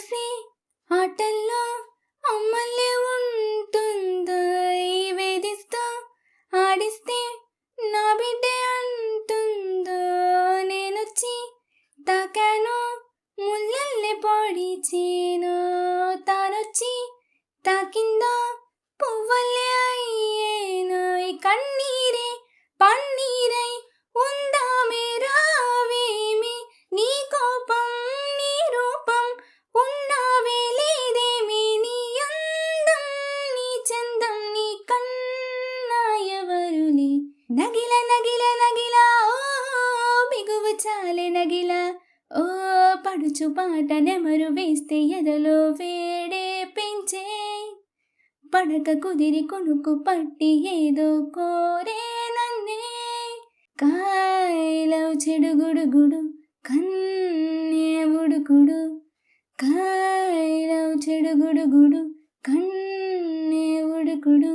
ఆసే ఆటల్లో అమ్మల్లే ఉంటుందో వేధిస్తూ ఆడిస్తే నా బిడ్డే అంటుందో నేనొచ్చి తాకాను ముళ్ళల్లే పొడిచేను తానొచ్చి తాకిందో పువ్వల్లే అయ్యేను ఈ కన్నీరే పన్నీరై ఉందామే రావేమి నీ కోపం నీ రూపం ఉన్నావే లేదేమి నీ అందం నీ చందం నీ కన్నా ఎవరులే నగిల నగిల నగిల ఓ బిగువు చాలే నగిల ఓ పడుచు పాట నెమరు వేస్తే ఎదలో వేడే పెంచే పడక కుదిరి కొనుకు పట్టి ఏదో కోరే నన్నే కాయలవు చెడుగుడుగుడు కన్నే ఉడుకుడు కాయలవు చెడుగుడుగుడు కన్నే ఉడుకుడు